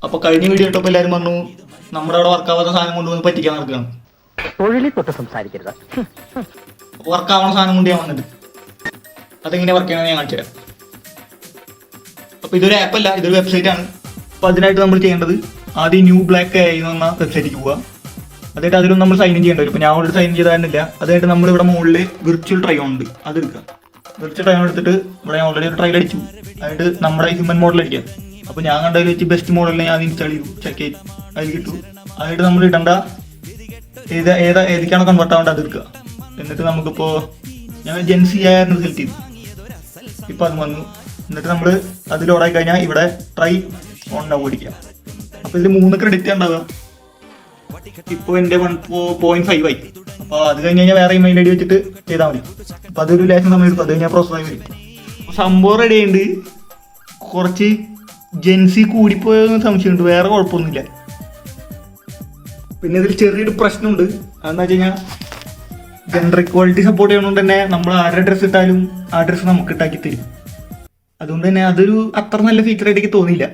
അപ്പോൾ കഴിഞ്ഞ വീഡിയോ ഇട്ടപ്പോൾ എല്ലാവരും പറഞ്ഞു നമ്മുടെ അവിടെ വർക്കാവാത്ത സാധനം കൊണ്ടുവന്ന് പറ്റിക്കാൻ നടക്കുകയാണ്. തൊഴിലിൽ തൊട്ട് സംസാരിക്കരുത്. വർക്കാവുന്ന സാധനം കൊണ്ട് ഞാൻ വന്നിട്ട് അതെങ്ങനെ വർക്ക് ചെയ്യണമെന്ന് ഞാൻ കാണിച്ചു തരാം. അപ്പോൾ ഇതൊരു ആപ്പല്ല, ഇതൊരു വെബ്സൈറ്റ് ആണ്. അപ്പോൾ അതിനായിട്ട് നമ്മൾ ചെയ്യേണ്ടത് ആദ്യം ന്യൂ ബ്ലാക്ക് AI എന്ന് പറഞ്ഞ വെബ്സൈറ്റിലേക്ക് പോവുക. അതായിട്ട് അതിലൊന്നും നമ്മൾ സൈൻ ഇൻ ചെയ്യേണ്ടി വരും. ഇപ്പോൾ ഞാൻ ഓൾറെഡി സൈൻ ചെയ്തായിരുന്നില്ല. അതായിട്ട് നമ്മൾ ഇവിടെ മുകളിൽ വിർച്വൽ ട്രൈ ഓൺ ഉണ്ട്, അതെടുക്കുക. വിർച്വൽ ട്രൈ ഓൺ എടുത്തിട്ട് ഇവിടെ ഞാൻ ഓൾറെഡി ഒരു ട്രയൽ അടിച്ചു. അതായിട്ട് നമ്മുടെ ഹ്യൂമൻ മോഡൽ അടിക്കാം. അപ്പോൾ ഞാൻ കണ്ടതിൽ വെച്ച് ബെസ്റ്റ് മോഡലിനെ ഞാൻ ഇൻസ്റ്റാൾ ചെയ്തു, ചെക്ക് ചെയ്തു, അതിൽ കിട്ടു. അതായിട്ട് നമ്മൾ ഇടേണ്ട ഏതൊക്കെയാണ് കൺവേർട്ട് ആവേണ്ടത് അത് എടുക്കുക. എന്നിട്ട് നമുക്കിപ്പോൾ ഞാൻ ജെൻസി ആയിരുന്നു സെലക്ട് ചെയ്തു. ഇപ്പോൾ അത് വന്നു. എന്നിട്ട് നമ്മൾ അത് ലോഡായി കഴിഞ്ഞാൽ ഇവിടെ ട്രൈ ഓൺ നൗ ഓടിക്കുക. അപ്പോൾ ഇതിൽ 3 ക്രെഡിറ്റ് ഉണ്ടാവുക. ഇപ്പോൾ എൻ്റെ 1.5 ആയി. അപ്പോൾ അത് കഴിഞ്ഞ് കഴിഞ്ഞാൽ വേറെ ഇമെയിൽ ID വെച്ചിട്ട് ചെയ്താൽ മതി. അപ്പോൾ അതൊരു ലേശം സമയം എടുക്കും, അത് കഴിഞ്ഞാൽ പ്രോസസ്സായി വരും. സംഭവം റെഡി ആയിട്ടുണ്ട്. കുറച്ച് ജെൻസി കൂടിപ്പോയെന്ന് സംശയമുണ്ട്, വേറെ കുഴപ്പമൊന്നുമില്ല. പിന്നെ ഇതിൽ ചെറിയൊരു പ്രശ്നമുണ്ട്. അതെന്ന് വെച്ച് കഴിഞ്ഞാൽ ജെൻഡർ ഇക്വാളിറ്റി സപ്പോർട്ട് ചെയ്യണോണ്ട് തന്നെ നമ്മൾ ആരുടെ ഡ്രസ്സ് ഇട്ടാലും ആ ഡ്രസ്സ് നമുക്ക് ഇട്ടാക്കി തരും. അതുകൊണ്ട് തന്നെ അതൊരു അത്ര നല്ല ഫീച്ചറായിട്ട് എനിക്ക് തോന്നിയില്ല.